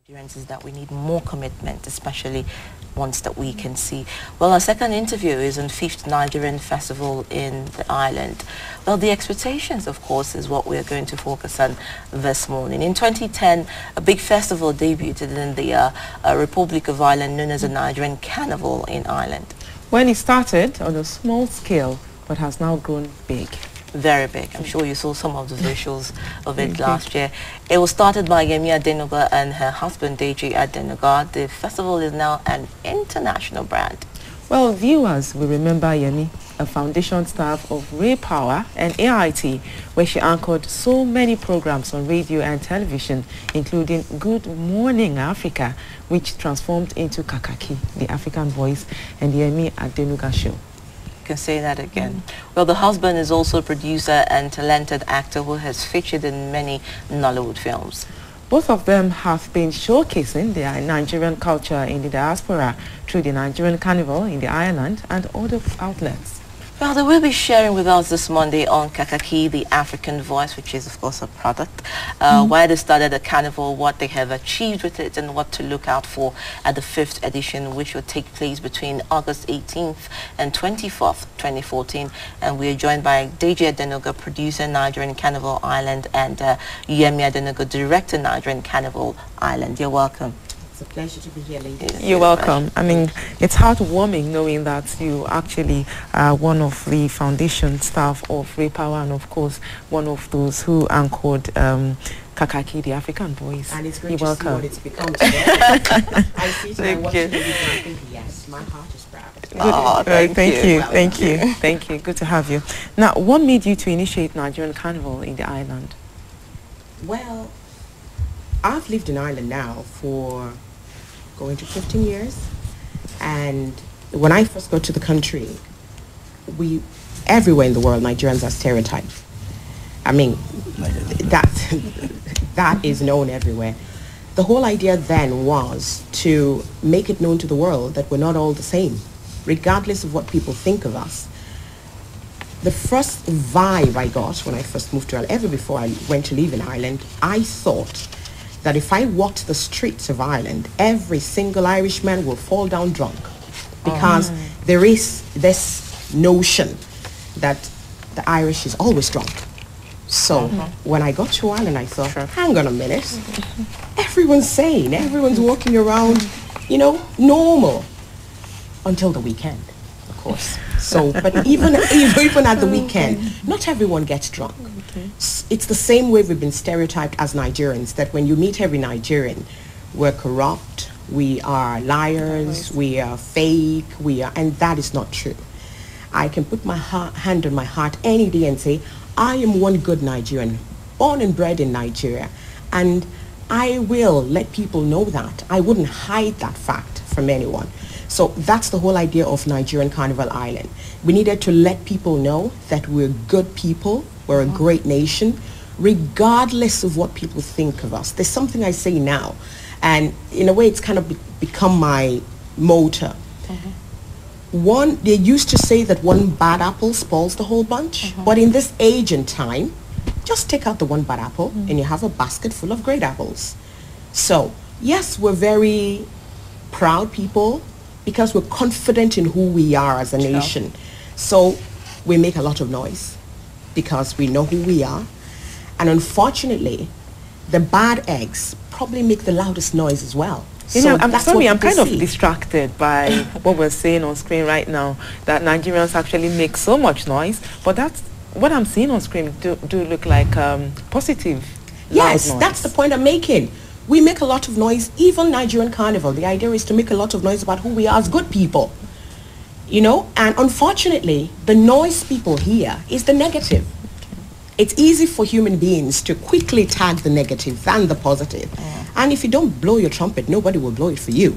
Nigerians is that we need more commitment, especially ones that we can see. Well, our second interview is on 5th Nigerian Festival in the island. Well, the expectations, of course, is what we're going to focus on this morning. In 2010, a big festival debuted in the Republic of Ireland known as the Nigerian Carnival in Ireland. When it started on a small scale, but has now grown big. Very big. I'm sure you saw some of the visuals of it last year. It was started by Yemi Adenuga and her husband Deji Adenuga. The festival is now an international brand. Well, viewers will remember Yemi, a foundation staff of Ray Power and AIT, where she anchored so many programs on radio and television, including Good Morning Africa, which transformed into Kakaaki, the African Voice, and the Yemi Adenuga Show. Can say that again. Well, the husband is also a producer and talented actor who has featured in many Nollywood films. Both of them have been showcasing their Nigerian culture in the diaspora through the Nigerian Carnival in the island and other outlets. Well, they will be sharing with us this Monday on Kakaaki, the African Voice, which is, of course, a product, why they started the carnival, what they have achieved with it, and what to look out for at the 5th edition, which will take place between August 18th and 24th, 2014. And we are joined by Deji Adenuga, producer, Nigerian Carnival Ireland, and Yemi Adenuga, director, Nigerian Carnival Ireland. You're welcome. It's a pleasure to be here, ladies. You're welcome. I mean, it's heartwarming knowing that you actually are one of the foundation staff of Ray Power and, of course, one of those who anchored Kakaaki, the African Voice. And it's great You're to welcome. see what it's become today. I see it and I watch you. it and I think, yes, my heart is proud. Oh, Thank you. Well, Thank you. Thank you. Good to have you. Now, what made you to initiate Nigerian Carnival in the island? Well, I've lived in Ireland now for going to 15 years. And when I first got to the country, everywhere in the world, Nigerians are stereotyped. I mean, that is known everywhere. The whole idea then was to make it known to the world that we're not all the same, regardless of what people think of us. The first vibe I got when I first moved to Ireland, ever before I went to live in Ireland, I thought that if I walked the streets of Ireland, every single Irishman will fall down drunk, because there is this notion that the Irish is always drunk. So when I got to Ireland, I thought, hang on a minute, everyone's sane, everyone's walking around, you know, normal, until the weekend, of course. So, but even at the weekend, not everyone gets drunk. It's the same way we've been stereotyped as Nigerians, that when you meet every Nigerian, we're corrupt, we are liars, we are fake, and that is not true. I can put my hand on my heart any day and say, I am one good Nigerian, born and bred in Nigeria, and I will let people know that. I wouldn't hide that fact from anyone. So that's the whole idea of Nigerian Carnival Ireland. We needed to let people know that we're good people, we're a great nation, regardless of what people think of us. There's something I say now, and in a way it's kind of become my motto. They used to say that one bad apple spoils the whole bunch, but in this age and time, just take out the one bad apple and you have a basket full of great apples. So yes, we're very proud people because we're confident in who we are as a nation. So we make a lot of noise because we know who we are. And unfortunately, the bad eggs probably make the loudest noise as well. You know, I'm sorry, I'm kind of see. distracted by what we're seeing on screen right now, that Nigerians actually make so much noise, but that's what I'm seeing on screen do look like positive. Yes, loud noise. that's the point I'm making. We make a lot of noise, even Nigerian Carnival. The idea is to make a lot of noise about who we are as good people. You know, and unfortunately, the noise people hear is the negative. It's easy for human beings to quickly tag the negative than the positive. And if you don't blow your trumpet, nobody will blow it for you.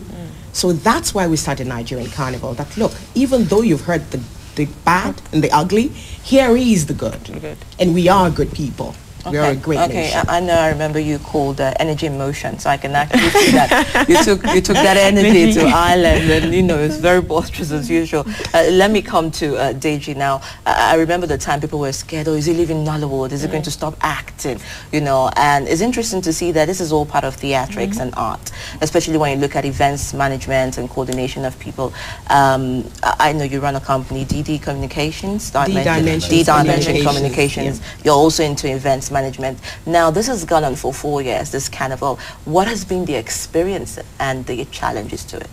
So that's why we started Nigerian Carnival. That look, even though you've heard the bad and the ugly, here is the good. And we are good people. We are a great nation. I know. I remember you called energy in motion, so I can actually see that you took that energy to Ireland, and it's very boisterous as usual. Let me come to Deji now. I remember the time people were scared. Oh, is he leaving Nollywood? Is he going to stop acting? And it's interesting to see that this is all part of theatrics and art, especially when you look at events management and coordination of people. I know you run a company, DD Communications, D-Dimension Communications. Yeah. You're also into events management. Now, this has gone on for 4 years, this carnival. What has been the experience and the challenges to it?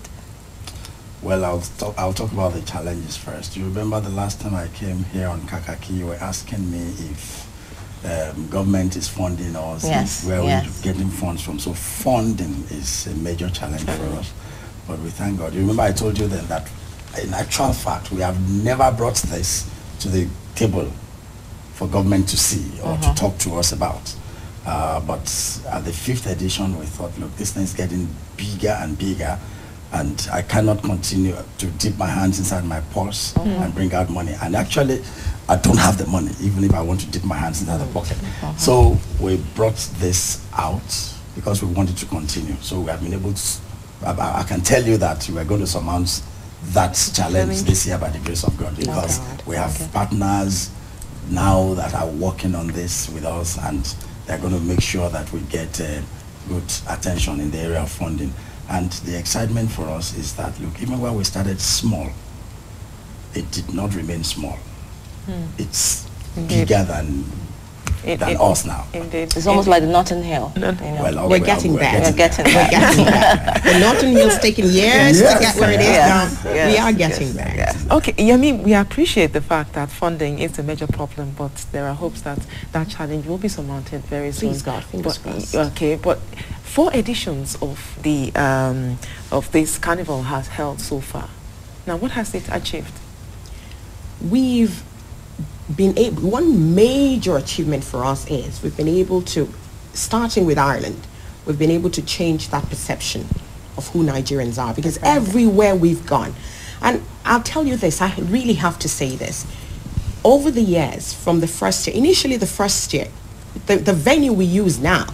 Well, I'll talk about the challenges first. You remember the last time I came here on Kakaaki, you were asking me if government is funding us, where we're getting funds from. So funding is a major challenge for us. But we thank God. You remember I told you then that in actual fact, we have never brought this to the table for government to see or to talk to us about. But at the 5th edition, we thought, look, this thing is getting bigger and bigger, and I cannot continue to dip my hands inside my purse and bring out money. And actually, I don't have the money, even if I want to dip my hands inside the pocket. So we brought this out because we wanted to continue. So we have been able to, I can tell you that we are going to surmount that challenge this year by the grace of God, because we have partners now that are working on this with us, and they're going to make sure that we get good attention in the area of funding. And the excitement for us is that, look, even when we started small, it did not remain small. It's bigger than us now. Indeed. It's almost like the Notting Hill. Well, we're getting there. We're getting there. The Notting Hill's taking years to get where it is now. We are getting there. Okay, Yemi, we appreciate the fact that funding is a major problem, but there are hopes that that challenge will be surmounted very soon. Please God, fingers crossed. Okay, but 4 editions of the of this carnival has held so far. Now, what has it achieved? We've been able, one major achievement for us is we've been able to, starting with Ireland, we've been able to change that perception of who Nigerians are, because everywhere we've gone, and I'll tell you this, I really have to say this, over the years, from the first year, initially the first year, the venue we use now,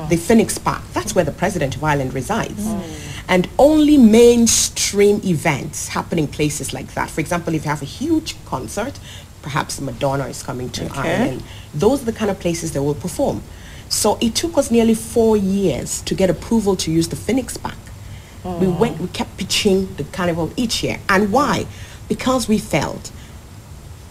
the Phoenix Park, that's where the President of Ireland resides. And only mainstream events happen in places like that. For example, if you have a huge concert, perhaps Madonna is coming to Ireland, those are the kind of places they will perform. So it took us nearly 4 years to get approval to use the Phoenix Park. We kept pitching the carnival each year. And why? Because we felt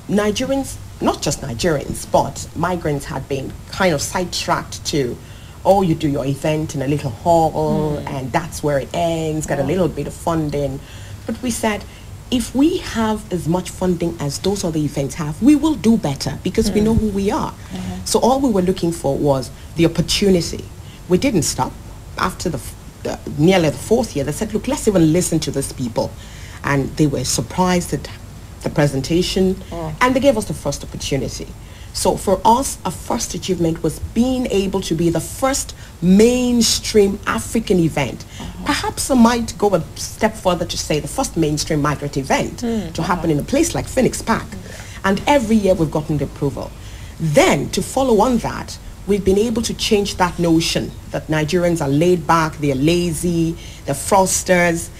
Nigerians, not just Nigerians, but migrants had been kind of sidetracked to, oh, you do your event in a little hall and that's where it ends, got a little bit of funding. But we said, if we have as much funding as those other events have, we will do better because we know who we are. So all we were looking for was the opportunity. We didn't stop. After nearly the 4th year, they said, look, let's even listen to these people. And they were surprised at the presentation, and they gave us the first opportunity. So for us, a first achievement was being able to be the first mainstream African event. Perhaps I might go a step further to say the first mainstream migrant event to happen in a place like Phoenix Park. And every year we've gotten the approval. Then to follow on that, we've been able to change that notion that Nigerians are laid back, they're lazy, they're fraudsters.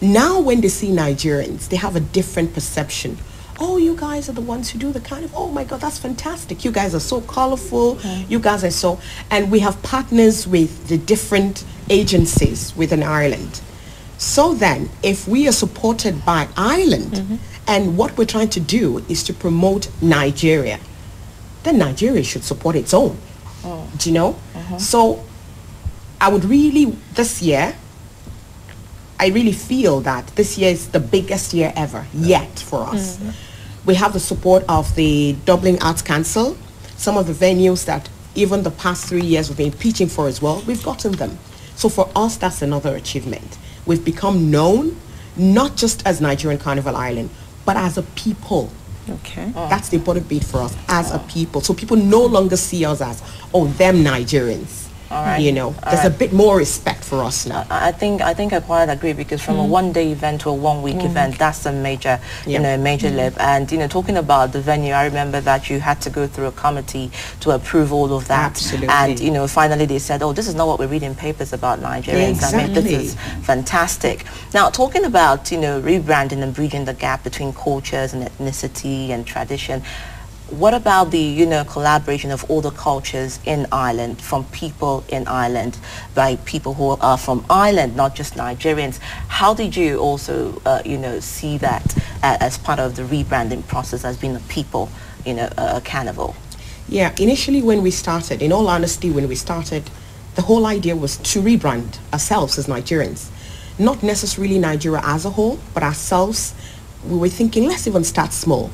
Now when they see Nigerians, they have a different perception. Oh, you guys are the ones who do the kind of, oh my God, that's fantastic. You guys are so colorful. You guys are so, and we have partners with the different agencies within Ireland. So then, if we are supported by Ireland, and what we're trying to do is to promote Nigeria, then Nigeria should support its own. Do you know? So I would really, this year, I really feel that this year is the biggest year ever yet for us. We have the support of the Dublin Arts Council, some of the venues that even the past 3 years we've been pitching for as well, we've gotten them. So for us, that's another achievement. We've become known, not just as Nigerian Carnival Ireland, but as a people. That's the important bit for us, as a people. So people no longer see us as, oh, them Nigerians. You know, there's a bit more respect for us now. I think I quite agree, because from a one-day event to a one-week event, that's a major, you know, major leap. And, you know, talking about the venue, I remember that you had to go through a committee to approve all of that. Absolutely. And, you know, finally they said, oh, this is not what we read in papers about Nigerians. Exactly. I mean, this is fantastic. Now, talking about, you know, rebranding and bridging the gap between cultures and ethnicity and tradition, what about the, you know, collaboration of all the cultures in Ireland, from people in Ireland, by people who are from Ireland, not just Nigerians? How did you also, you know, see that as part of the rebranding process as being a people, you know, a carnival? Yeah, initially when we started, in all honesty, when we started, the whole idea was to rebrand ourselves as Nigerians. Not necessarily Nigeria as a whole, but ourselves. We were thinking, let's even start small.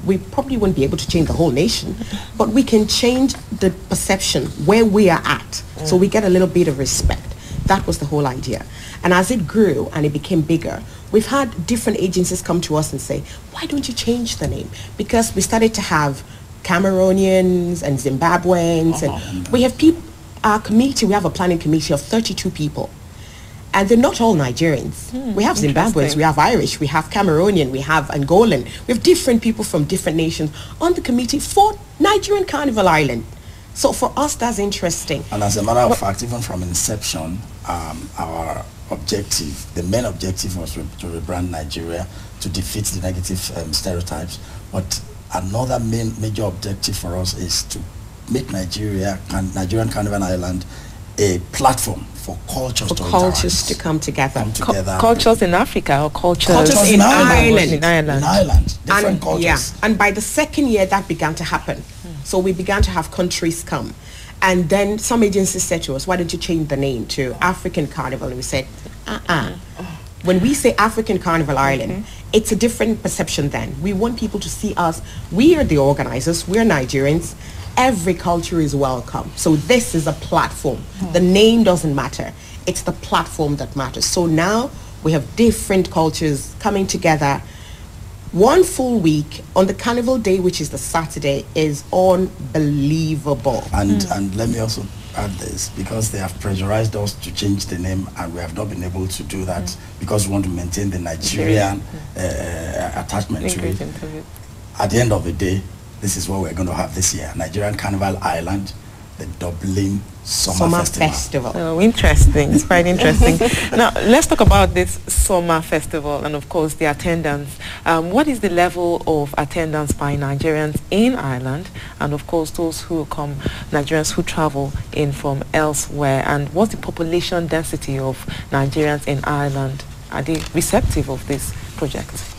We probably wouldn't be able to change the whole nation, but we can change the perception where we are at, so we get a little bit of respect. That was the whole idea. And as it grew and it became bigger, we've had different agencies come to us and say, why don't you change the name? Because we started to have Cameroonians and Zimbabweans, and we have people, our committee, we have a planning committee of 32 people. And they're not all Nigerians. We have Zimbabweans, we have Irish, we have Cameroonian, we have Angolan. We have different people from different nations on the committee for Nigerian Carnival Ireland. So for us, that's interesting. And as a matter of fact, even from inception, our objective, the main objective was to rebrand Nigeria, to defeat the negative stereotypes. But another major objective for us is to make Nigerian Carnival Ireland a platform for cultures to come together. Cultures in Africa or cultures in Ireland. In Ireland. Different cultures. Yeah, and by the second year that began to happen. So we began to have countries come. And then some agencies said to us, why don't you change the name to African Carnival? And we said, When we say African Carnival Ireland, it's a different perception then. We want people to see us. We are the organizers. We're Nigerians. Every culture is welcome. So this is a platform. The name doesn't matter. It's the platform that matters. So now we have different cultures coming together. One full week on the Carnival Day, which is the Saturday, is unbelievable. And let me also add this, because they have pressurized us to change the name, and we have not been able to do that because we want to maintain the Nigerian attachment to it. At the end of the day, this is what we're going to have this year: Nigerian Carnival Ireland, the Dublin Summer Festival. Oh, interesting. It's quite interesting. Now, let's talk about this summer festival and, of course, the attendance. What is the level of attendance by Nigerians in Ireland, and, of course, those who come, Nigerians who travel in from elsewhere? And what's the population density of Nigerians in Ireland? Are they receptive of this project?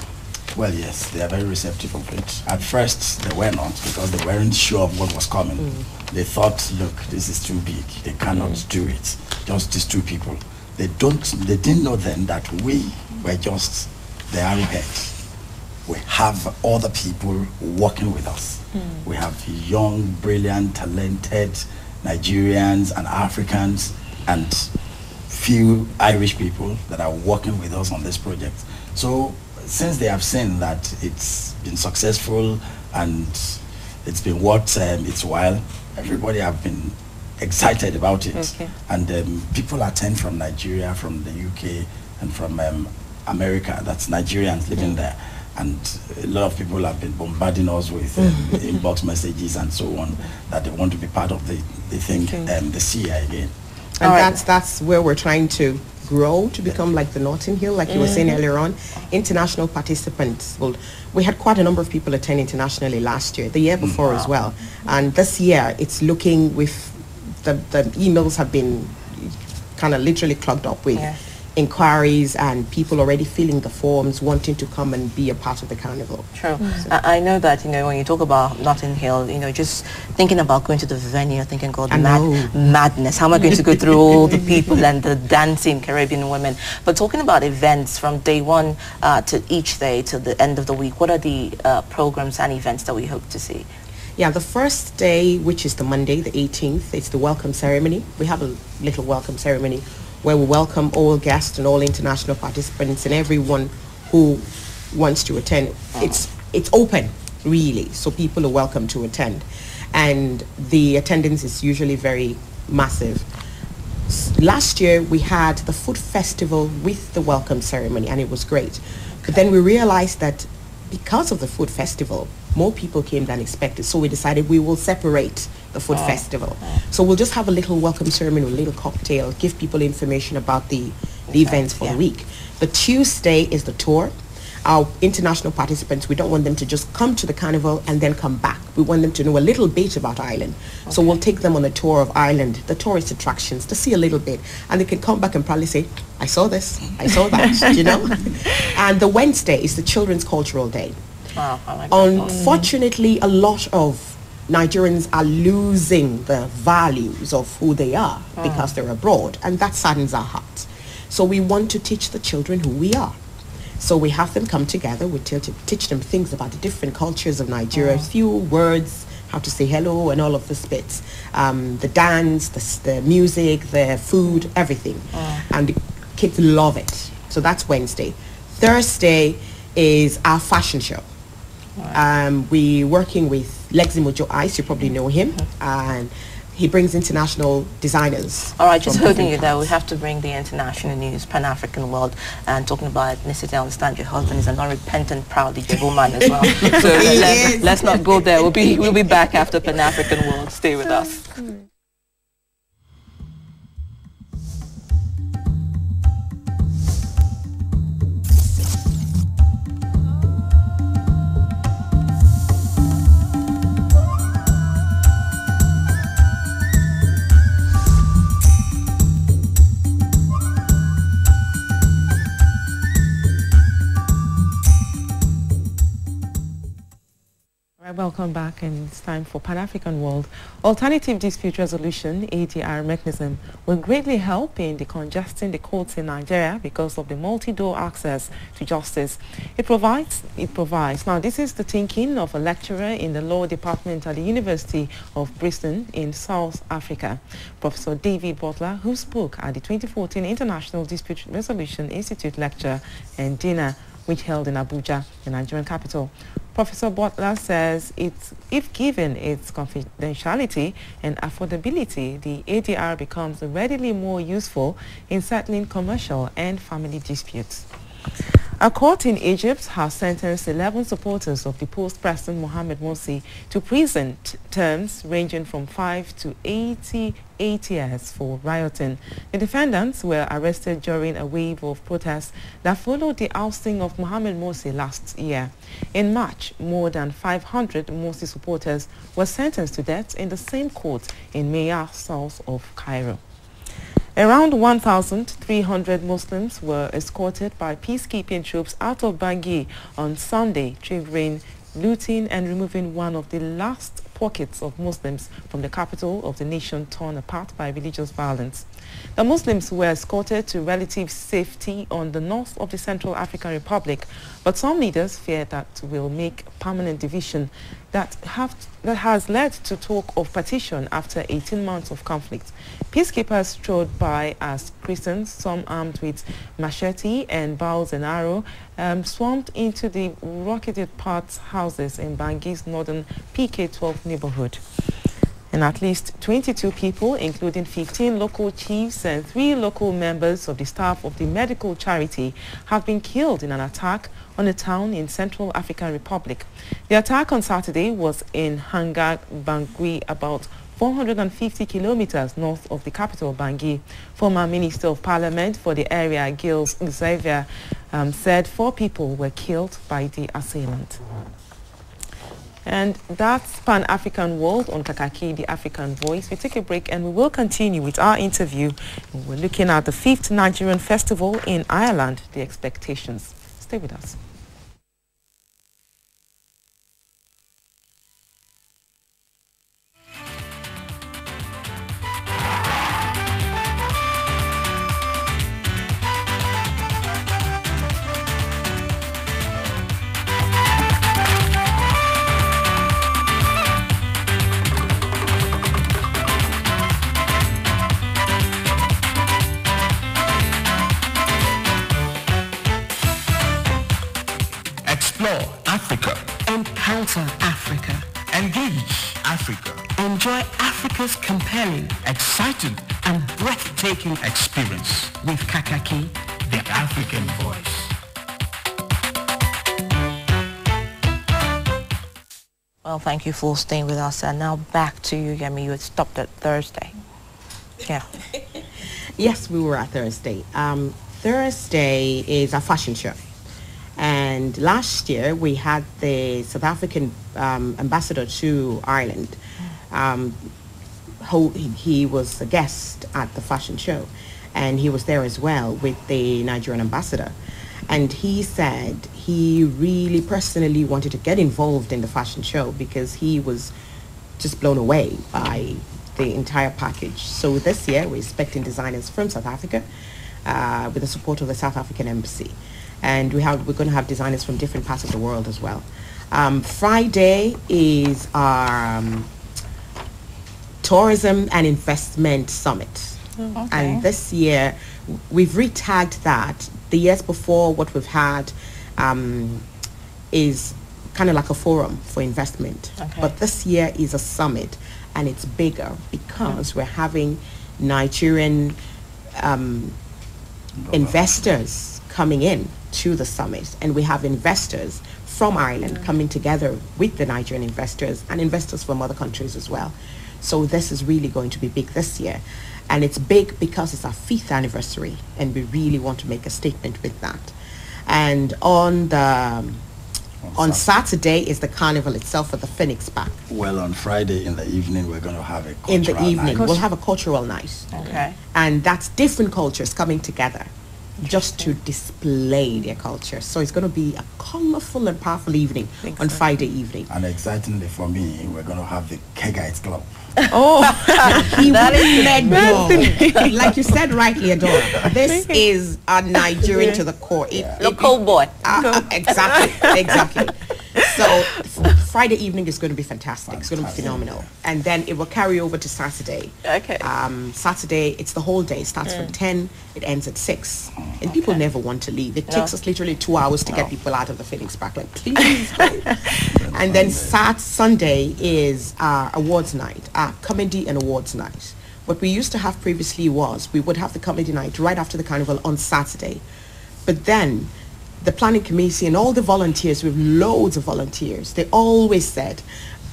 Well, yes, they are very receptive of it. At first, they were not, because they weren't sure of what was coming. They thought, look, this is too big. They cannot do it. Just these two people. They didn't know then that we were just the arrowheads. We have other people working with us. We have young, brilliant, talented Nigerians and Africans, and few Irish people that are working with us on this project. So since they have seen that it's been successful and it's been worth its while, everybody have been excited about it. And people attend from Nigeria, from the UK, and from America. That's Nigerians living there. And a lot of people have been bombarding us with inbox messages and so on, that they want to be part of the thing, the CI again. And that's where we're trying to grow to become like the Notting Hill, like you were saying earlier on. International participants. Well, we had quite a number of people attend internationally last year, the year before as well. And this year, it's looking with the emails have been kind of literally clogged up with inquiries and people already filling the forms, wanting to come and be a part of the carnival. True. I know that, you know, when you talk about Notting Hill, you know, just thinking about going to the venue, thinking, God, madness. How am I going to go through all the people and the dancing Caribbean women? But talking about events from day one to each day to the end of the week, what are the programs and events that we hope to see? Yeah, the first day, which is the Monday, the 18th, it's the welcome ceremony. We have a little welcome ceremony where we welcome all guests and all international participants and everyone who wants to attend. It's open, really, so people are welcome to attend. And the attendance is usually very massive. Last year we had the food festival with the welcome ceremony, and it was great. But then we realized that because of the food festival, more people came than expected. So we decided we will separate the food festival. So we'll just have a little welcome ceremony, a little cocktail, give people information about the events for the week. The Tuesday is the tour. Our international participants, we don't want them to just come to the carnival and then come back. We want them to know a little bit about Ireland. So we'll take them on a tour of Ireland, the tourist attractions, to see a little bit. And they can come back and probably say, I saw this, I saw that, you know? And the Wednesday is the Children's Cultural Day. Wow, I like that. Unfortunately, a lot of Nigerians are losing the values of who they are because they're abroad, and that saddens our hearts. So we want to teach the children who we are. So we have them come together, we teach them things about the different cultures of Nigeria, a few words, how to say hello and all of the bits. The dance, the music, the food, everything. And the kids love it. So that's Wednesday. Thursday is our fashion show. We're working with Leximojo Ice, you probably know him, and he brings international designers. All right, just holding you there, we have to bring the international news, Pan-African world, and talking about ethnicity. I understand your husband is an unrepentant, proud Ijebu man as well. So let's not go there. We'll be back after Pan-African world. Stay with us. Welcome back, and it's time for Pan-African World. Alternative Dispute Resolution, ADR mechanism, will greatly help in decongesting the courts in Nigeria because of the multi-door access to justice it provides. Now, this is the thinking of a lecturer in the law department at the University of Bristol in South Africa, Professor David Butler, who spoke at the 2014 International Dispute Resolution Institute lecture and dinner, which held in Abuja, the Nigerian capital. Professor Butler says if given its confidentiality and affordability, the ADR becomes readily more useful in settling commercial and family disputes. A court in Egypt has sentenced 11 supporters of deposed President Mohamed Morsi to prison terms ranging from 5 to 88 years for rioting. The defendants were arrested during a wave of protests that followed the ousting of Mohamed Morsi last year. In March, more than 500 Morsi supporters were sentenced to death in the same court in Maya, south of Cairo. Around 1,300 Muslims were escorted by peacekeeping troops out of Bangui on Sunday, triggering looting and removing one of the last pockets of Muslims from the capital of the nation torn apart by religious violence. The Muslims were escorted to relative safety on the north of the Central African Republic, but some leaders fear that will make permanent division that has led to talk of partition after 18 months of conflict. Peacekeepers strode by as Christians, some armed with machete and bows and arrow, swarmed into the rocketed parts houses in Bangui's northern PK12 neighborhood. And at least 22 people, including 15 local chiefs and 3 local members of the staff of the medical charity, have been killed in an attack on a town in Central African Republic. The attack on Saturday was in Hanga Bangui, about 450 kilometers north of the capital, Bangui. Former Minister of Parliament for the area, Gilles Xavier, said 4 people were killed by the assailant. And that's Pan-African World on Kakaaki, the African Voice. We take a break and we will continue with our interview. We're looking at the 5th Nigerian Festival in Ireland, the expectations. Stay with us. Enjoy Africa's compelling, exciting, and breathtaking experience with Kakaaki, the African voice. Well, thank you for staying with us. And now back to you, Yemi. You had stopped at Thursday. Yeah. Yes, we were at Thursday. Thursday is a fashion show. And last year we had the South African ambassador to Ireland. He was a guest at the fashion show. And he was there as well with the Nigerian ambassador. And he said he really personally wanted to get involved in the fashion show because he was just blown away by the entire package. So this year we're expecting designers from South Africa with the support of the South African Embassy. And we're going to have designers from different parts of the world as well. Friday is our Tourism and Investment Summit. Okay. And this year we've retagged that. The years before, what we've had is kind of like a forum for investment. Okay. But this year is a summit, and it's bigger because we're having Nigerian investors coming in to the summit, and we have investors from Ireland coming together with the Nigerian investors and investors from other countries as well. So this is really going to be big this year. And it's big because it's our 5th anniversary, and we really want to make a statement with that. And on Saturday is the carnival itself at the Phoenix Park. Well, on Friday in the evening, we're going to have a cultural night. In the evening, night. We'll have a cultural night. Okay. And that's different cultures coming together just to display their culture. So it's going to be a colorful and powerful evening on Friday evening. And excitingly for me, we're going to have the Kagaite Club. Oh, that is like you said rightly, Adora. This is a Nigerian to the core. Local boy. Exactly. So Friday evening is going to be fantastic. It's going to be phenomenal. And then it will carry over to Saturday. Okay. Saturday, it's the whole day. It starts from 10, it ends at 6. And people never want to leave. It takes us literally 2 hours to get people out of the Phoenix Park. Like, please go. And then Sunday is our awards night, our comedy and awards night. What we used to have previously was we would have the comedy night right after the carnival on Saturday. But then the planning committee and all the volunteers, we have loads of volunteers, they always said,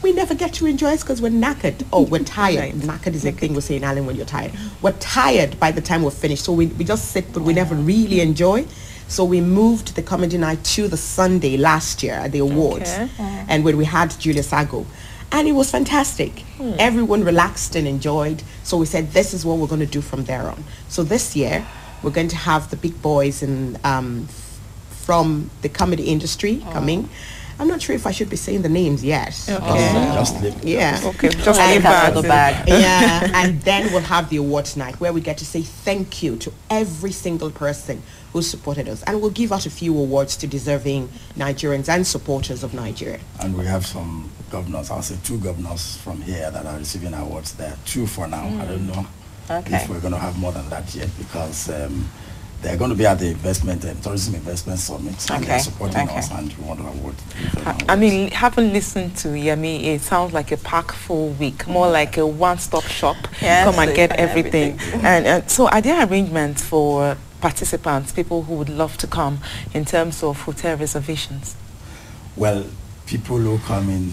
we never get to enjoy it because we're knackered. Oh, we're tired. Knackered is a thing we say in Ireland when you're tired. We're tired by the time we're finished. So we just sit, but we never really enjoy. So we moved the comedy night to the Sunday last year at the awards. And when we had Julius Ago. And it was fantastic. Everyone relaxed and enjoyed. So we said, this is what we're going to do from there on. So this year, we're going to have the big boys and from the comedy industry coming. I'm not sure if I should be saying the names yet. Just leave. Just leave the bag. And then we'll have the awards night where we get to say thank you to every single person who supported us. And we'll give out a few awards to deserving Nigerians and supporters of Nigeria. And we have some governors, I'll say 2 governors from here that are receiving awards there. 2 for now. I don't know if we're going to have more than that yet because they're going to be at the Tourism Investment Summit, and they're supporting us, and we want to award. I mean, having listened to Yemi, it sounds like a packed full week, more like a one-stop shop. Come and get everything. And so are there arrangements for participants, people who would love to come, in terms of hotel reservations? Well, people who come in,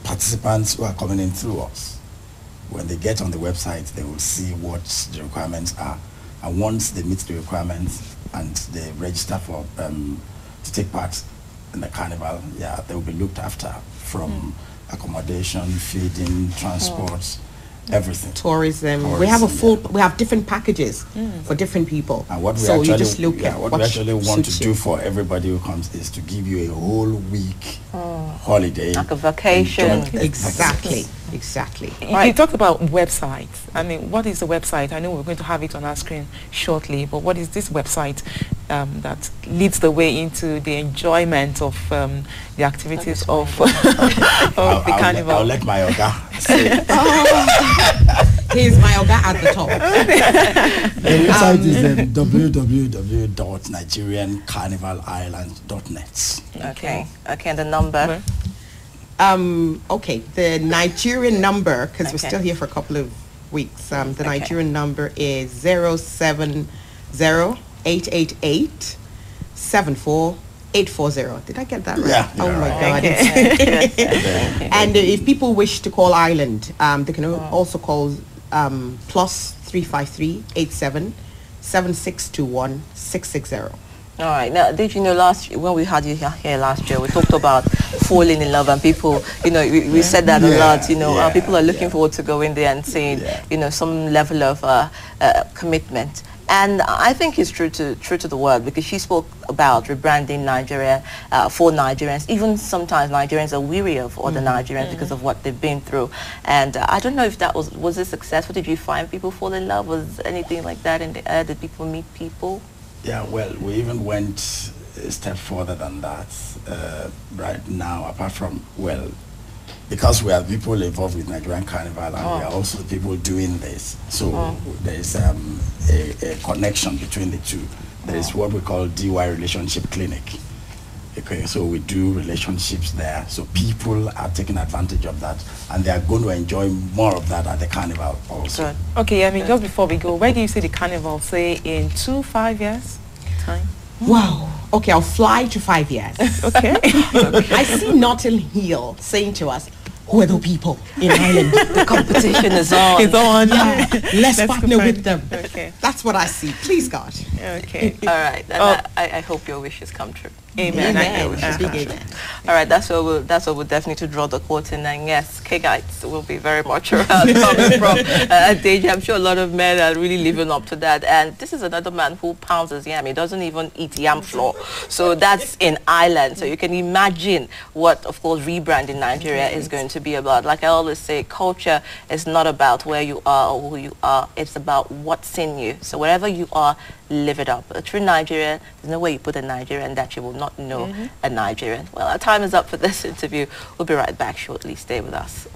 participants who are coming in through us, when they get on the website, they will see what the requirements are. And once they meet the requirements and they register for to take part in the carnival, they will be looked after from accommodation, feeding, transport, everything. Tourism. We have a full. We have different packages for different people. And what we so actually, you just look at what we actually want to do for everybody who comes is to give you a whole week holiday, like a vacation. Exactly. You talked about websites. I mean, what is the website? I know we're going to have it on our screen shortly, but what is this website that leads the way into the enjoyment of the activities of the carnival? I'll let my Oga say it. He's my Oga at the top. The website is www.nigeriancarnivalireland.net. Okay, and the number? Okay, the Nigerian number, because we're still here for a couple of weeks. The Nigerian number is 070-888-74840. Did I get that right? Yeah. Oh my Right. God. And if people wish to call Ireland, they can also call plus 353-87-7621-660. All right. Now, did you know when we had you here last year, we talked about falling in love, and people, we said that a lot. People are looking forward to going there and seeing, some level of commitment. And I think it's true to the word, because she spoke about rebranding Nigeria for Nigerians. Even sometimes Nigerians are weary of other Nigerians because of what they've been through. And I don't know if that was it successful. Did you find people fall in love? Was anything like that in the air? Did people meet people? Yeah, well, we even went a step further than that. Right now, apart from, because we have people involved with Nigerian Carnival, and we are also the people doing this. So there is a connection between the two. There is what we call DY Relationship Clinic. Okay, so we do relationships there. So people are taking advantage of that, and they are going to enjoy more of that at the Carnival also. Good. Okay, just before we go, where do you see the Carnival, say, in 5 years time? Wow. Okay, I'll fly to 5 years. Okay. I see Notting Hill saying to us, who are the people in Ireland? The competition is on. It's on. Yeah. Let's partner with them. Okay. That's what I see. Please, God. Okay. All right. I hope your wishes come true. Amen. Amen. All right, that's what we'll definitely to draw the curtain. And yes, K-Guides will be very much around coming from Deji. I'm sure a lot of men are really living up to that. And this is another man who pounds his yam. He doesn't even eat yam flour. So that's in Ireland. So you can imagine what, of course, rebranding Nigeria is going to be about. Like I always say, culture is not about where you are or who you are. It's about what's in you. So wherever you are, live it up. A true Nigerian, there's no way you put a Nigerian that you will not know a Nigerian. Well, our time is up for this interview. We'll be right back shortly. Stay with us.